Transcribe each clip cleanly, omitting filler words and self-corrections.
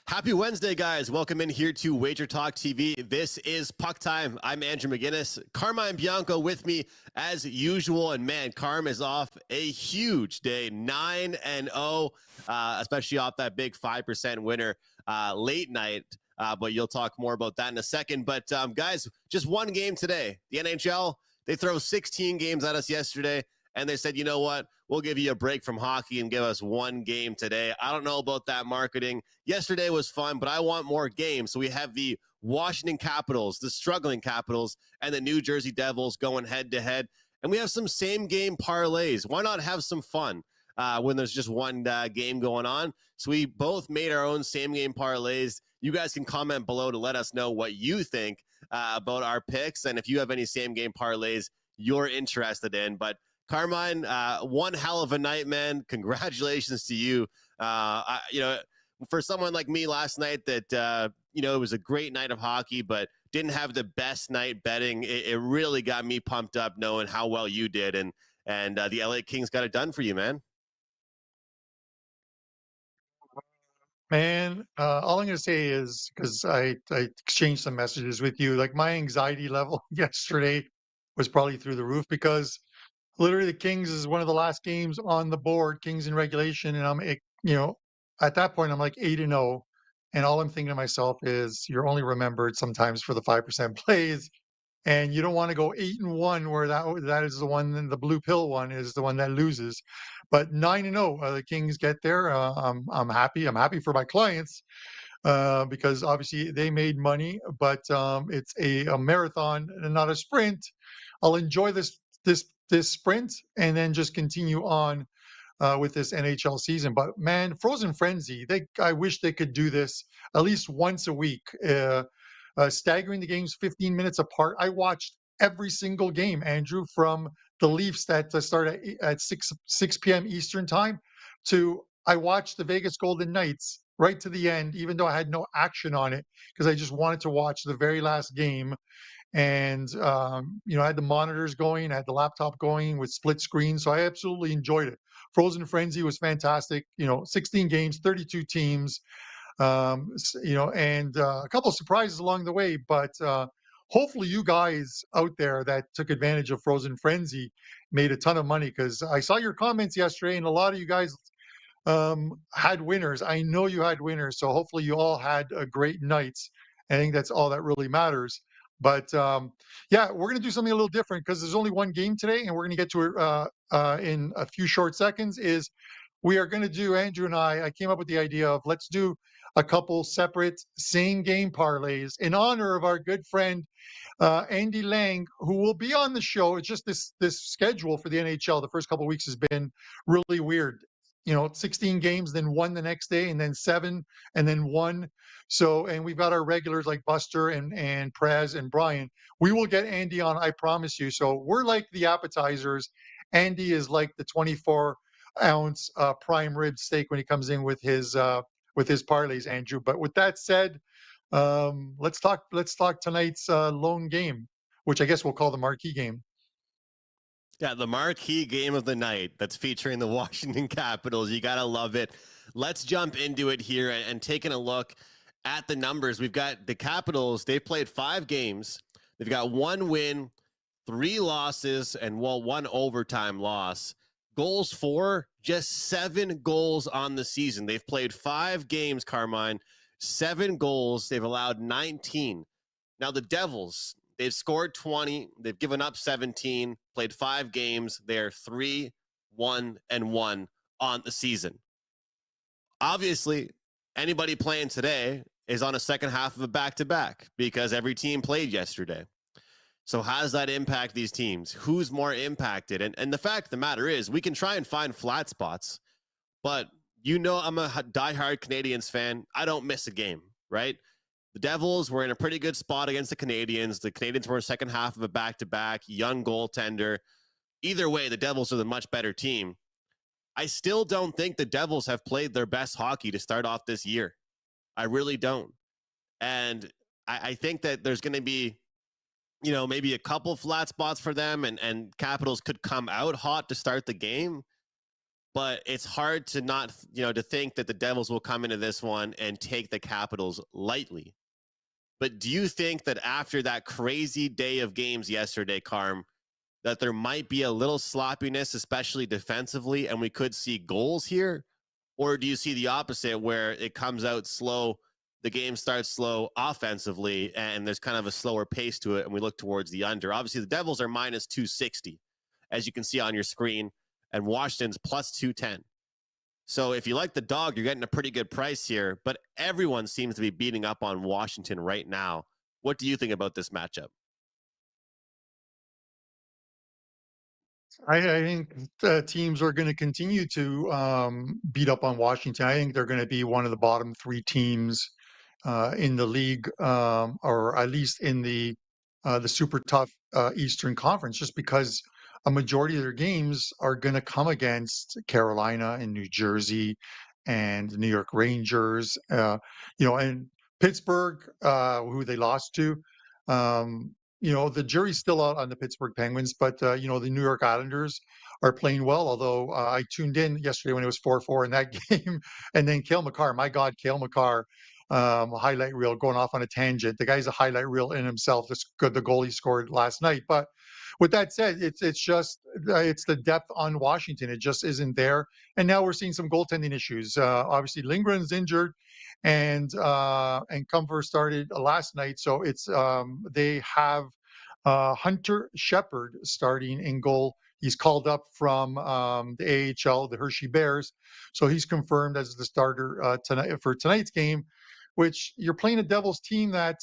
Happy Wednesday, guys. Welcome in here to WagerTalk TV. This is Puck Time. I'm Andrew McGinnis. Carmine Bianco with me as usual. And man, Carm is off a huge day, 9-0, especially off that big 5% winner late night. But you'll talk more about that in a second. But guys, just one game today. The NHL, they throw 16 games at us yesterday. And they said, you know what? We'll give you a break from hockey and give us one game today. I don't know about that marketing. Yesterday was fun, but I want more games. So we have the Washington Capitals, the struggling Capitals, and the New Jersey Devils going head to head. And we have some same game parlays. Why not have some fun when there's just one game going on? So we both made our own same game parlays. You guys can comment below to let us know what you think about our picks. And if you have any same game parlays you're interested in. But Carmine, one hell of a night, man. Congratulations to you. For someone like me last night that, it was a great night of hockey, but didn't have the best night betting. It really got me pumped up knowing how well you did. And the LA Kings got it done for you, man. Man, all I'm gonna say is because I exchanged some messages with you, like my anxiety level yesterday was probably through the roof because literally the Kings is one of the last games on the board, Kings in regulation, and at that point I'm like 8-0, and all I'm thinking to myself is you're only remembered sometimes for the 5% plays, and you don't want to go 8-1 where that is the one, and the blue pill one is the one that loses. But 9-0, the Kings get there. I'm happy. I'm happy for my clients because obviously they made money, but it's a marathon and not a sprint. I'll enjoy this sprint and then just continue on with this NHL season. But man, Frozen Frenzy, I wish they could do this at least once a week. Staggering the games 15 minutes apart. I watched every single game, Andrew, from the Leafs that start at 6 p.m. Eastern time to I watched the Vegas Golden Knights right to the end, even though I had no action on it because I just wanted to watch the very last game. And I had the monitors going, I had the laptop going with split screen, so I absolutely enjoyed it. Frozen Frenzy was fantastic. 16 games, 32 teams, and a couple of surprises along the way. But hopefully, you guys out there that took advantage of Frozen Frenzy made a ton of money because I saw your comments yesterday, and a lot of you guys had winners. I know you had winners, so hopefully, you all had a great nights. I think that's all that really matters. But yeah, we're going to do something a little different because there's only one game today, and we're going to get to it in a few short seconds. We are going to do, Andrew and I came up with the idea of let's do a couple separate same game parlays in honor of our good friend Andy Lang, who will be on the show. It's just this schedule for the NHL. The first couple of weeks has been really weird. 16 games, then one the next day, and then seven, and then one. So, and we've got our regulars like Buster and Prez and Brian. We will get Andy on, I promise you. So we're like the appetizers. Andy is like the 24-ounce prime rib steak when he comes in with his parlays, Andrew. But with that said, let's talk tonight's lone game, which I guess we'll call the marquee game. Yeah, the marquee game of the night that's featuring the Washington Capitals. You got to love it. Let's jump into it here and taking a look at the numbers. We've got the Capitals. They've played 5 games. They've got 1 win, 3 losses, and one overtime loss. Goals for, just 7 goals on the season. They've played 5 games, Carmine, 7 goals. They've allowed 19. Now the Devils, they've scored 20. They've given up 17, played 5 games. They're 3-1-1 on the season. Obviously, anybody playing today is on a second half of a back-to-back because every team played yesterday. So how does that impact these teams? Who's more impacted? And the fact of the matter is we can try and find flat spots, but I'm a diehard Canadiens fan. I don't miss a game, right? The Devils were in a pretty good spot against the Canadiens. The Canadiens were a second half of a back-to-back, young goaltender. Either way, the Devils are the much better team. I still don't think the Devils have played their best hockey to start off this year. I really don't. And I think that there's going to be, maybe a couple flat spots for them, and Capitals could come out hot to start the game. but it's hard to not, to think that the Devils will come into this one and take the Capitals lightly. But do you think that after that crazy day of games yesterday, Carm, that there might be a little sloppiness, especially defensively, and we could see goals here? Or do you see the opposite where it comes out slow, the game starts slow offensively, and there's kind of a slower pace to it, and we look towards the under? Obviously, the Devils are minus 260, as you can see on your screen, and Washington's plus 210. So if you like the dog, you're getting a pretty good price here, but everyone seems to be beating up on Washington right now. What do you think about this matchup? I think the teams are going to continue to beat up on Washington. I think they're going to be one of the bottom three teams in the league, or at least in the super tough Eastern Conference, just because a majority of their games are going to come against Carolina and New Jersey and the New York Rangers, and Pittsburgh, who they lost to. The jury's still out on the Pittsburgh Penguins, but the New York Islanders are playing well. Although I tuned in yesterday when it was 4-4 in that game, and then Cale Makar, my God, Cale Makar, highlight reel going off on a tangent. The guy's a highlight reel in himself. That's good. The goal he scored last night. But with that said, it's just it's the depth on Washington. It just isn't there. And now we're seeing some goaltending issues. Obviously, Lindgren's injured, and Comfort started last night. So it's they have Hunter Shepard starting in goal. He's called up from the AHL, the Hershey Bears, so he's confirmed as the starter tonight for tonight's game. Which you're playing a Devils team that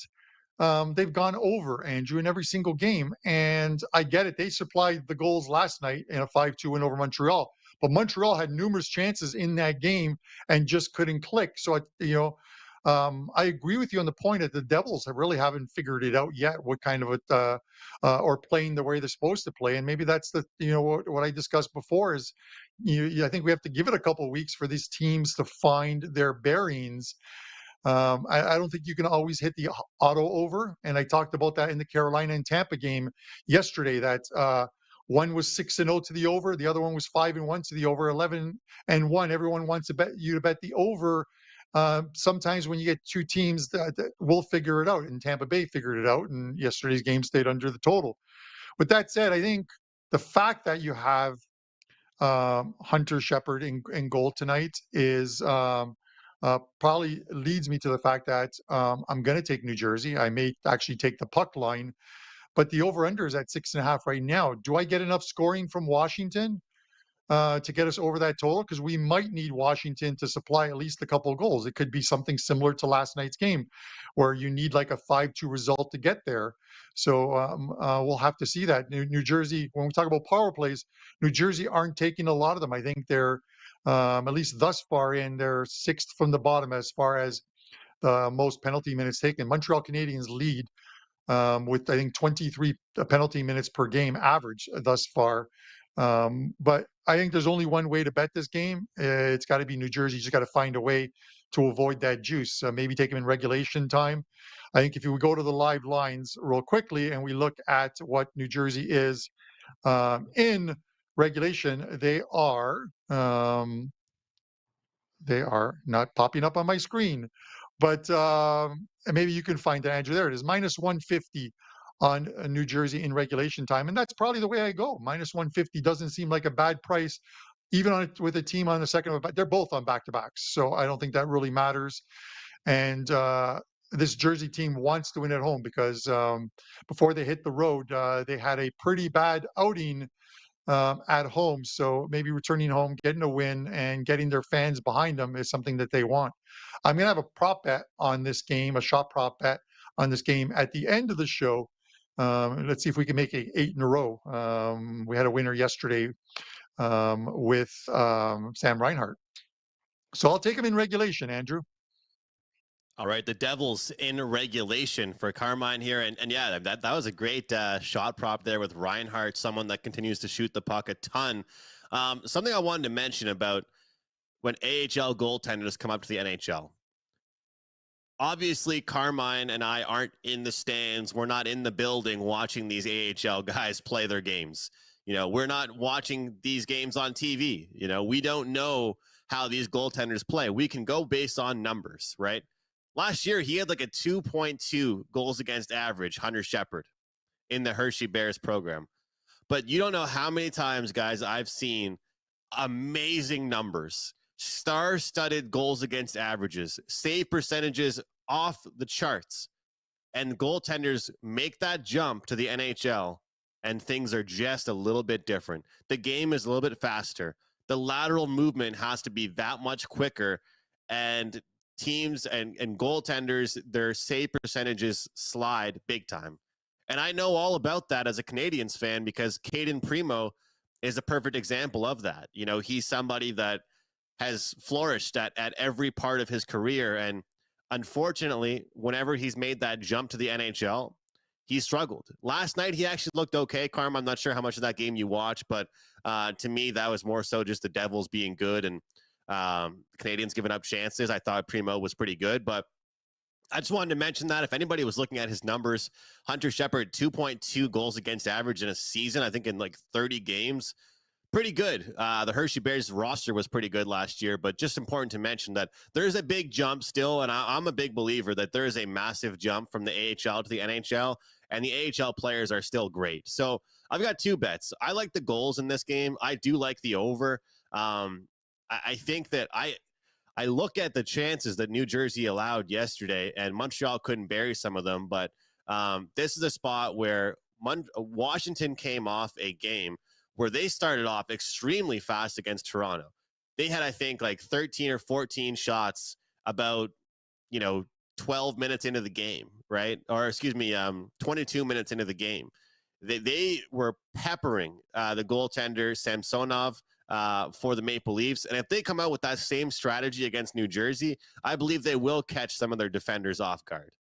they've gone over, Andrew, in every single game. And I get it. They supplied the goals last night in a 5-2 win over Montreal. But Montreal had numerous chances in that game and just couldn't click. So, I agree with you on the point that the Devils haven't figured it out yet, what kind of or playing the way they're supposed to play. And maybe that's what I discussed before is, I think we have to give it a couple of weeks for these teams to find their bearings. I don't think you can always hit the auto over. And I talked about that in the Carolina and Tampa game yesterday, that one was 6-0 to the over. The other one was 5-1 to the over, 11-1. Everyone wants you to bet the over. Sometimes when you get two teams that will figure it out, and Tampa Bay figured it out, and yesterday's game stayed under the total. With that said, I think the fact that you have Hunter Shepard in goal tonight is probably leads me to the fact that I'm going to take New Jersey. I may actually take the puck line, but the over-under is at 6.5 right now. Do I get enough scoring from Washington to get us over that total? Because we might need Washington to supply at least a couple of goals. It could be something similar to last night's game, where you need like a 5-2 result to get there. So we'll have to see that. New Jersey, when we talk about power plays, New Jersey aren't taking a lot of them. I think they're, at least thus far in, they're sixth from the bottom as far as the most penalty minutes taken. Montreal Canadiens lead with, I think, 23 penalty minutes per game average thus far. But I think there's only one way to bet this game. It's got to be New Jersey. You just got to find a way to avoid that juice. Maybe take them in regulation time. I think if you would go to the live lines real quickly and we look at what New Jersey is in regulation, they are not popping up on my screen, but and maybe you can find it, Andrew. There it is, minus 150 on New Jersey in regulation time, and that's probably the way I go. Minus 150 doesn't seem like a bad price, even with a team on the second. They're both on back to backs, so I don't think that really matters. And this Jersey team wants to win at home because before they hit the road, they had a pretty bad outing at home. So maybe returning home, getting a win, and getting their fans behind them is something that they want. I'm going to have a prop bet on this game, a shot prop bet on this game at the end of the show. Let's see if we can make it 8 in a row. We had a winner yesterday with Sam Reinhart. So I'll take him in regulation, Andrew. All right, the Devils in regulation for Carmine here, and yeah, that was a great shot prop there with Reinhardt, someone that continues to shoot the puck a ton. Something I wanted to mention about when AHL goaltenders come up to the NHL. Obviously, Carmine and I aren't in the stands. We're not in the building watching these AHL guys play their games. We're not watching these games on TV. We don't know how these goaltenders play. We can go based on numbers, right? Last year, he had like a 2.2 goals against average, Hunter Shepard, in the Hershey Bears program. But you don't know how many times, guys, I've seen amazing numbers, star-studded goals against averages, save percentages off the charts, and goaltenders make that jump to the NHL, and things are just a little bit different. The game is a little bit faster. The lateral movement has to be that much quicker, and teams and goaltenders, their save percentages slide big time. And I know all about that as a Canadiens fan because Caden Primo is a perfect example of that. He's somebody that has flourished at every part of his career. And unfortunately, whenever he's made that jump to the NHL, he struggled. Last night, he actually looked okay. Carm, I'm not sure how much of that game you watched, but to me, that was more so just the Devils being good and Canadians giving up chances. I thought Primo was pretty good, but I just wanted to mention that if anybody was looking at his numbers, Hunter Shepard, 2.2 goals against average in a season, I think in like 30 games. Pretty good. The Hershey Bears roster was pretty good last year, but just important to mention that there's a big jump still, and I'm a big believer that there is a massive jump from the AHL to the NHL, and the AHL players are still great. So I've got two bets. I like the goals in this game. I do like the over. I think that I look at the chances that New Jersey allowed yesterday, and Montreal couldn't bury some of them. But this is a spot where Washington came off a game where they started off extremely fast against Toronto. They had, I think, like 13 or 14 shots about, 12 minutes into the game, right? Or excuse me, 22 minutes into the game. They were peppering the goaltender Samsonov for the Maple Leafs. And if they come out with that same strategy against New Jersey, I believe they will catch some of their defenders off guard.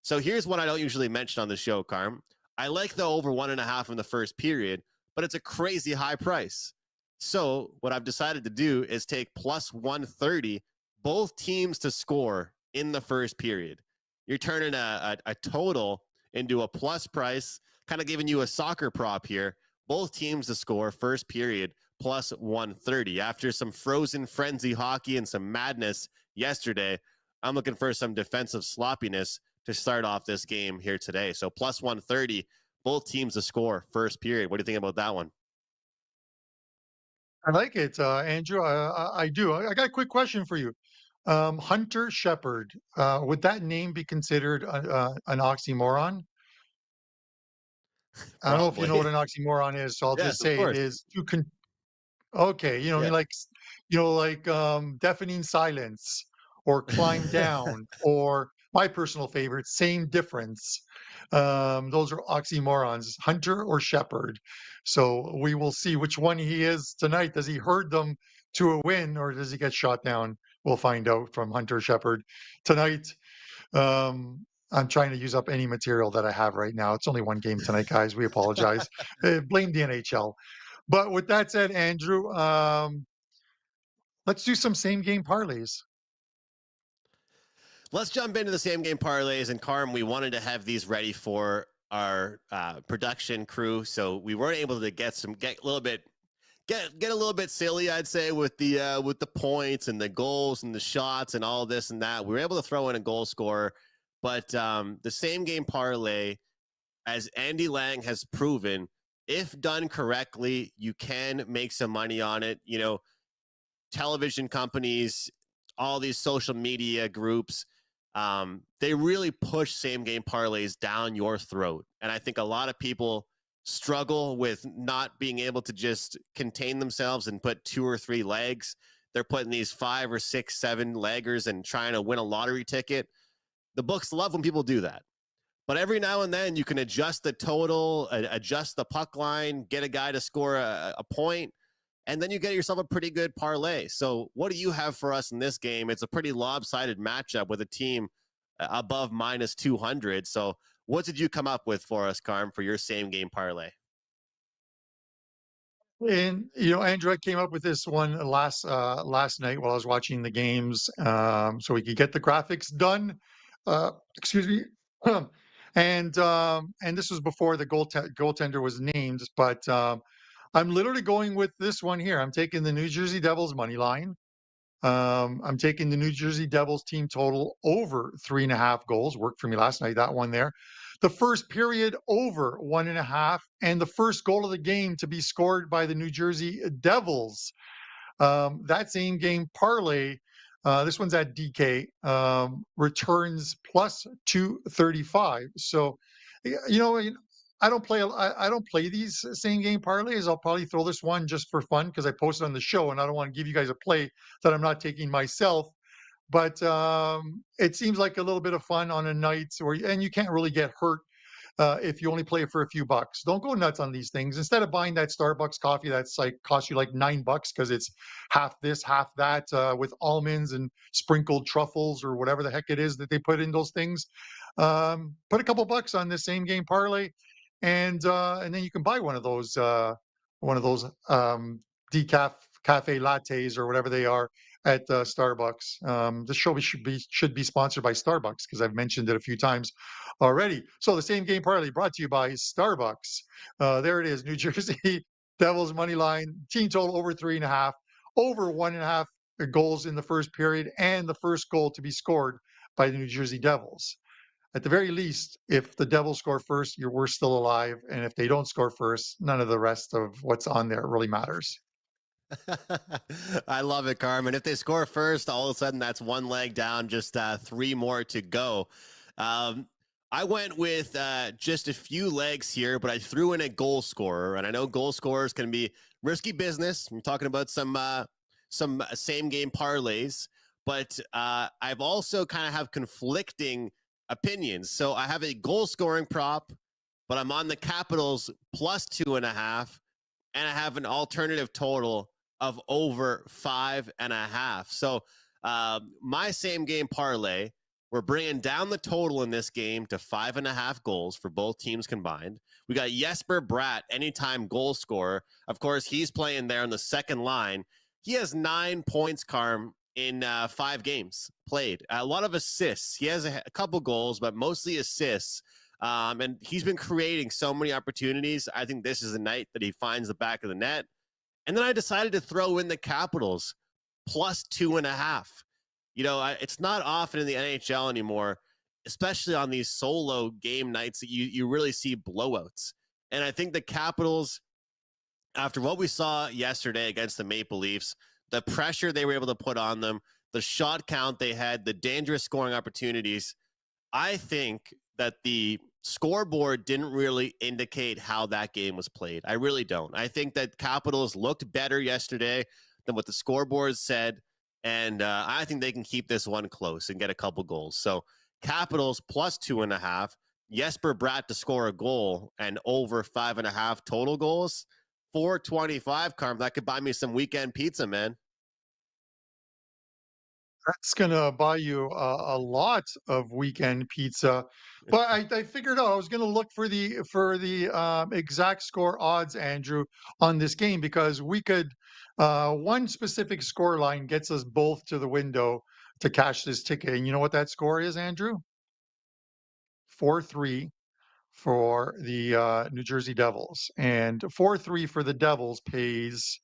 So here's what I don't usually mention on the show, Carm. I like the over 1.5 in the first period, but it's a crazy high price. So what I've decided to do is take plus 130, both teams to score in the first period. You're turning a total into a plus price, kind of giving you a soccer prop here. Both teams to score first period plus 130. After some frozen frenzy hockey and some madness yesterday, I'm looking for some defensive sloppiness to start off this game here today. So plus 130, both teams to score first period. What do you think about that one? I like it, Andrew. I do. I got a quick question for you. Hunter Shepard, would that name be considered an oxymoron? I don't know if you know what Probably. an oxymoron is, so I'll Yes, just of say it course. is okay, Yeah. deafening silence or climb down or my personal favorite, same difference. Those are oxymorons, Hunter or Shepherd. So we will see which one he is tonight. Does he herd them to a win or does he get shot down? We'll find out from Hunter Shepherd tonight. I'm trying to use up any material that I have right now. It's only one game tonight, guys. We apologize. Blame the NHL. But with that said, Andrew, let's do some same game parlays. Let's jump into the same game parlays. And Carm, we wanted to have these ready for our production crew, so we weren't able to get a little bit get a little bit silly, I'd say, with the points and the goals and the shots and all this and that. We were able to throw in a goal scorer, but the same game parlay, as Andy Lang has proven, if done correctly, you can make some money on it. Television companies, all these social media groups, they really push same game parlays down your throat. And I think a lot of people struggle with not being able to just contain themselves and put 2 or 3 legs. They're putting these 5 or 6, 7 leggers and trying to win a lottery ticket. The books love when people do that. But every now and then you can adjust the total, adjust the puck line, get a guy to score a point, and then you get yourself a pretty good parlay. So what do you have for us in this game? It's a pretty lopsided matchup with a team above minus 200. So what did you come up with for us, Carm, for your same game parlay? And Andrew, I came up with this one last night while I was watching the games, so we could get the graphics done. Excuse me. And this was before the goaltender was named, but I'm literally going with this one here. I'm taking the New Jersey Devils money line. I'm taking the New Jersey Devils team total over 3.5 goals. Worked for me last night, that one there. The first period over 1.5, and the first goal of the game to be scored by the New Jersey Devils. That same game parlay, this one's at DK, returns plus 235. So, I don't play. I don't play these same game parlays. I'll probably throw this one just for fun because I posted on the show, and I don't want to give you guys a play that I'm not taking myself. But it seems like a little bit of fun on a night and you can't really get hurt if you only play it for a few bucks. Don't go nuts on these things. Instead of buying that Starbucks coffee that's like cost you like $9 because it's half this, half that, with almonds and sprinkled truffles or whatever the heck it is that they put in those things. Put a couple bucks on this same game parlay, and then you can buy one of those decaf cafe lattes or whatever they are at Starbucks. This show should be sponsored by Starbucks because I've mentioned it a few times already. So the same game parlay brought to you by Starbucks. There it is, New Jersey Devils money line, team total over 3.5, over 1.5 goals in the first period, and the first goal to be scored by the New Jersey Devils. At the very least, if the Devils score first, we're still alive, and if they don't score first, none of the rest of what's on there really matters. I love it, Carmen. If they score first, all of a sudden that's one leg down, just three more to go. I went with just a few legs here, but I threw in a goal scorer, and I know goal scorers can be risky business. I'm talking about some same game parlays, but I've also kind of have conflicting opinions. So I have a goal scoring prop, but I'm on the Capitals plus 2.5, and I have an alternative total of over 5.5. So my same game parlay, we're bringing down the total in this game to 5.5 goals for both teams combined. We got Jesper Bratt, anytime goal scorer. Of course, he's playing there on the second line. He has 9 points, Carm, in 5 games played. A lot of assists. He has a couple goals, but mostly assists. And he's been creating so many opportunities. I think this is a night that he finds the back of the net. And then I decided to throw in the Capitals plus 2.5. It's not often in the NHL anymore, especially on these solo game nights, that you really see blowouts. And I think the Capitals, after what we saw yesterday against the Maple Leafs, the pressure they were able to put on them, the shot count they had, the dangerous scoring opportunities, I think that the scoreboard didn't really indicate how that game was played. I really don't. I think that Capitals looked better yesterday than what the scoreboard said, and I think they can keep this one close and get a couple goals. So Capitals plus 2.5, Jesper Bratt to score a goal, and over 5.5 total goals, 425, Carm. That could buy me some weekend pizza, man. That's gonna buy you a lot of weekend pizza. But I figured out I was gonna look for the exact score odds, Andrew, on this game because we could one specific score line gets us both to the window to cash this ticket. And you know what that score is, Andrew? 4-3 for the New Jersey Devils. And 4-3 for the Devils pays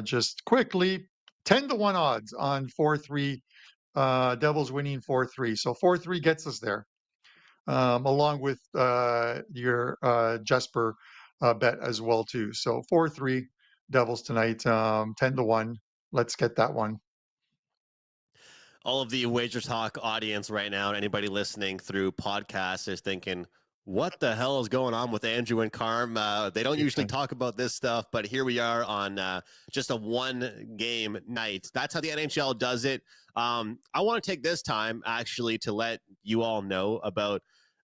just quickly 10-1 odds on 4-3 Devils winning 4-3. So 4-3 gets us there, along with your Jesper bet as well too. So 4-3 Devils tonight, 10-1. Let's get that one. All of the WagerTalk audience right now, and anybody listening through podcasts, is thinking, what the hell is going on with Andrew and Carm? They don't usually talk about this stuff, but here we are on just a one-game night. That's how the NHL does it. I want to take this time, actually, to let you all know about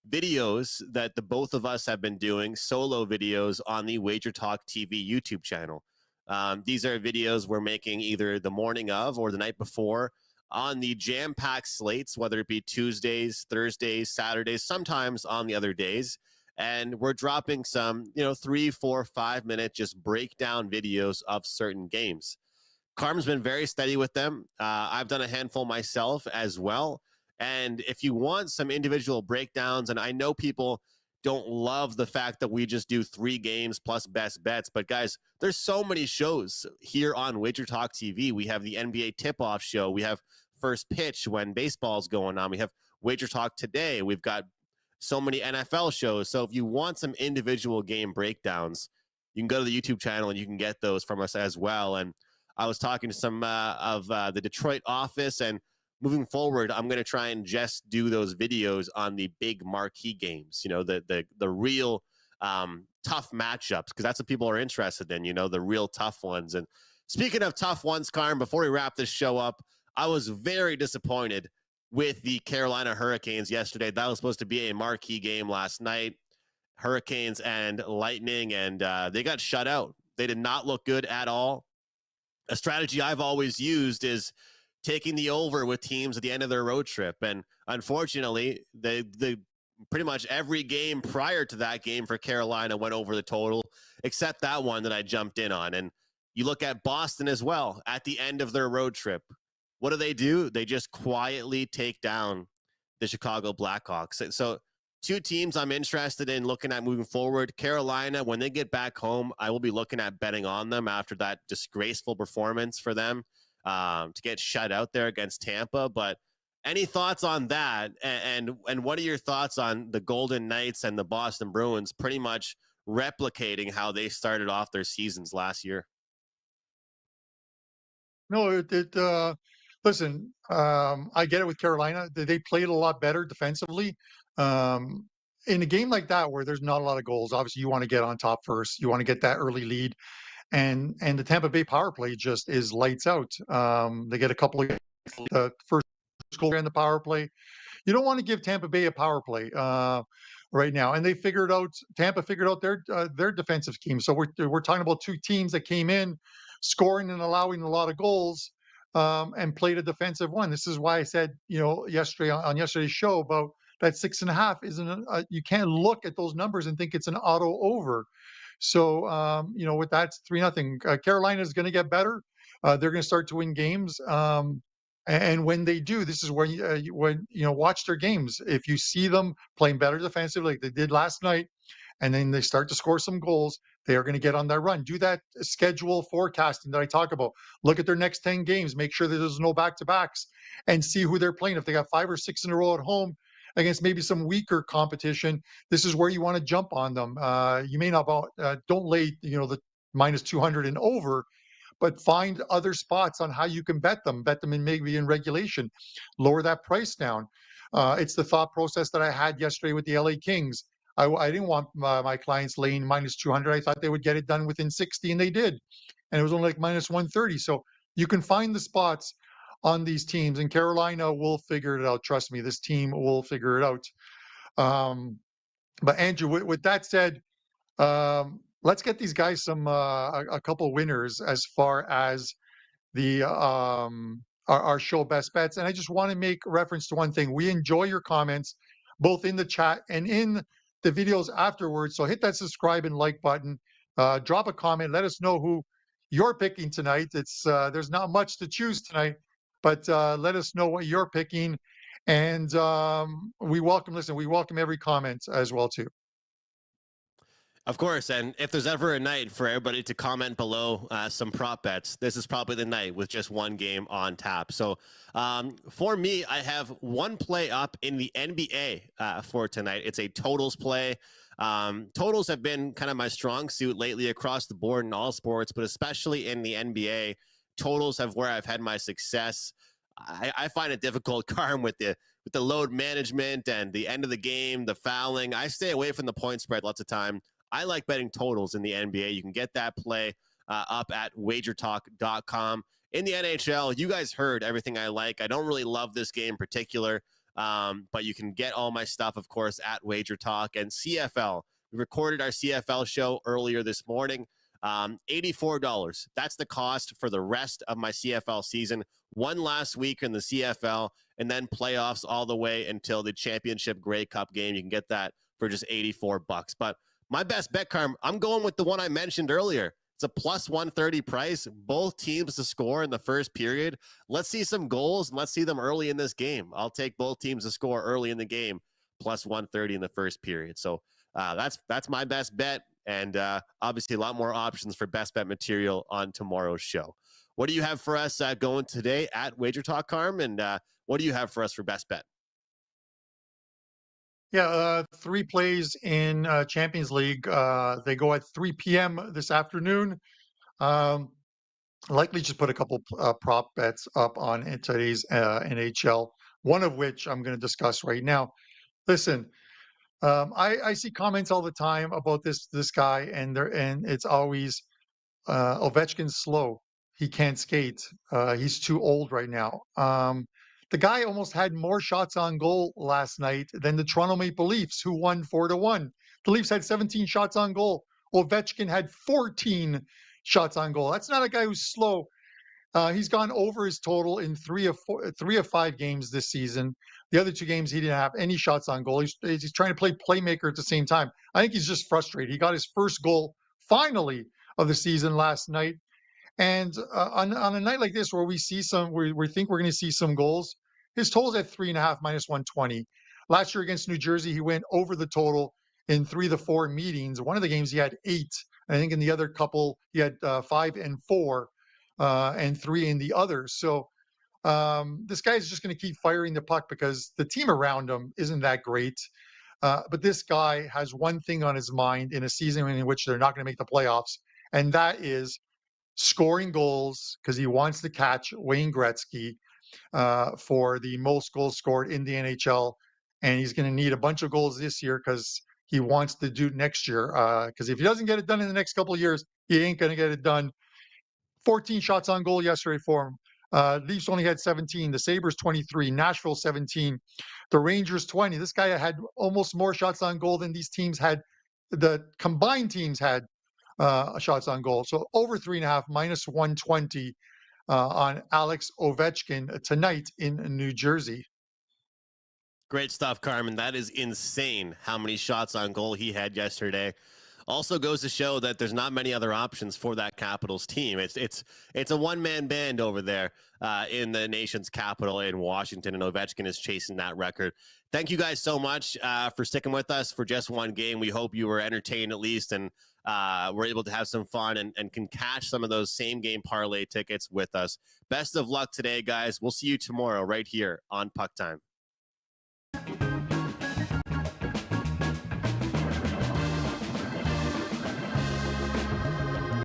videos that the both of us have been doing, solo videos on the WagerTalk TV YouTube channel. These are videos we're making either the morning of or the night before on the jam-packed slates, whether it be Tuesdays, Thursdays, Saturdays, sometimes on the other days. And we're dropping some, 3, 4, 5 minute just breakdown videos of certain games. Carm's been very steady with them. I've done a handful myself as well. And if you want some individual breakdowns, and I know people don't love the fact that we just do 3 games plus best bets. But guys, there's so many shows here on WagerTalk TV. We have the NBA tip-off show. We have First Pitch when baseball's going on. We have WagerTalk Today. We've got so many NFL shows. So if you want some individual game breakdowns, you can go to the YouTube channel and you can get those from us as well. And I was talking to some of the Detroit office, and moving forward, I'm going to try and just do those videos on the big marquee games, the real tough matchups, because that's what people are interested in, the real tough ones. And speaking of tough ones, Carm, before we wrap this show up, I was very disappointed with the Carolina Hurricanes yesterday. That was supposed to be a marquee game last night. Hurricanes and Lightning, and they got shut out. They did not look good at all. A strategy I've always used is taking the over with teams at the end of their road trip. And unfortunately, they pretty much every game prior to that game for Carolina went over the total, except that one that I jumped in on. And you look at Boston as well at the end of their road trip. What do? They just quietly take down the Chicago Blackhawks. And so 2 teams I'm interested in looking at moving forward. Carolina, when they get back home, I will be looking at betting on them after that disgraceful performance for them to get shut out there against Tampa. But any thoughts on that? And what are your thoughts on the Golden Knights and the Boston Bruins pretty much replicating how they started off their seasons last year? No, listen, I get it with Carolina. They played a lot better defensively. Um, in a game like that where there's not a lot of goals, obviously you want to get on top first. You want to get that early lead, and the Tampa Bay power play just is lights out. They get a couple of the first goal in the power play. You don't want to give Tampa Bay a power play right now, and Tampa figured out their defensive scheme. So we're talking about 2 teams that came in scoring and allowing a lot of goals, and played a defensive one. This is why I said, yesterday on yesterday's show about that 6.5 isn't. You can't look at those numbers and think it's an auto over. So, with that, it's 3-0. Carolina is going to get better. They're going to start to win games. And when they do, this is when watch their games. If you see them playing better defensively, like they did last night, and then they start to score some goals, they are going to get on that run. Do that schedule forecasting that I talk about. Look at their next 10 games. Make sure that there's no back-to-backs, and see who they're playing. If they got 5 or 6 in a row at home against maybe some weaker competition, this is where you want to jump on them. You may not don't lay the minus 200 and over, but find other spots on how you can bet them. Bet them in maybe in regulation, lower that price down. It's the thought process that I had yesterday with the LA Kings. I didn't want my clients laying minus 200. I thought they would get it done within 60, and they did. And it was only like minus 130. So you can find the spots on these teams, and Carolina will figure it out. Trust me, this team will figure it out. But Andrew, with that said, let's get these guys a couple winners as far as the our show best bets. And I just want to make reference to one thing. We enjoy your comments both in the chat and in the videos afterwards. So hit that subscribe and like button. Drop a comment. Let us know who you're picking tonight. It's there's not much to choose tonight, but let us know what you're picking. And we welcome every comment as well too. Of course, and if there's ever a night for everybody to comment below some prop bets, this is probably the night with just one game on tap. So for me, I have one play up in the NBA for tonight. It's a totals play. Totals have been kind of my strong suit lately across the board in all sports, but especially in the NBA. Totals have where I've had my success. I find it difficult, Carm, with the load management and the end of the game, the fouling. I stay away from the point spread lots of time. I like betting totals in the NBA. You can get that play up at WagerTalk.com. In the NHL, you guys heard everything I like. I don't really love this game in particular, but you can get all my stuff, of course, at WagerTalk. And CFL, we recorded our CFL show earlier this morning. $84. That's the cost for the rest of my CFL season. One last week in the CFL, and then playoffs all the way until the championship Grey Cup game. You can get that for just $84. But my best bet, Carm, I'm going with the one I mentioned earlier. It's a plus 130 price. Both teams to score in the first period. Let's see some goals, and let's see them early in this game. I'll take both teams to score early in the game, plus 130 in the first period. So That's my best bet. And obviously a lot more options for best bet material on tomorrow's show. What do you have for us going today at WagerTalk, Carm? And what do you have for us for best bet? Yeah, three plays in Champions League. They go at 3 p.m. this afternoon. Um, Likely just put a couple prop bets up on today's NHL, one of which I'm going to discuss right now. Listen, I see comments all the time about this guy, and it's always Ovechkin's slow. He can't skate. He's too old right now. The guy almost had more shots on goal last night than the Toronto Maple Leafs, who won 4-1. The Leafs had 17 shots on goal. Ovechkin had 14 shots on goal. That's not a guy who's slow. He's gone over his total in 3 of 5 games this season. The other 2 games, he didn't have any shots on goal. He's trying to play playmaker at the same time. I think he's just frustrated. He got his first goal finally of the season last night. And on a night like this, where we think we're going to see some goals, his total's at 3.5 minus 120. Last year against New Jersey, he went over the total in 3 of the 4 meetings. One of the games he had 8. I think in the other couple he had 5 and 4, and 3 in the others. So this guy's just going to keep firing the puck because the team around him isn't that great. But this guy has one thing on his mind in a season in which they're not going to make the playoffs, and that is scoring goals because he wants to catch Wayne Gretzky for the most goals scored in the NHL. And he's going to need a bunch of goals this year because he wants to do it next year. Because if he doesn't get it done in the next couple of years, he ain't going to get it done. 14 shots on goal yesterday for him. Leafs only had 17. The Sabres 23. Nashville 17. The Rangers 20. This guy had almost more shots on goal than these teams had. The combined teams had shots on goal. So over 3.5 minus 120 on Alex Ovechkin tonight in New Jersey. Great stuff, Carmen. That is insane how many shots on goal he had yesterday. Also goes to show that there's not many other options for that Capitals team. It's a one-man band over there in the nation's capital in Washington, and Ovechkin is chasing that record. Thank you guys so much for sticking with us for just one game. We hope you were entertained at least, and we're able to have some fun and can catch some of those same game parlay tickets with us. Best of luck today, guys. We'll see you tomorrow right here on Puck Time.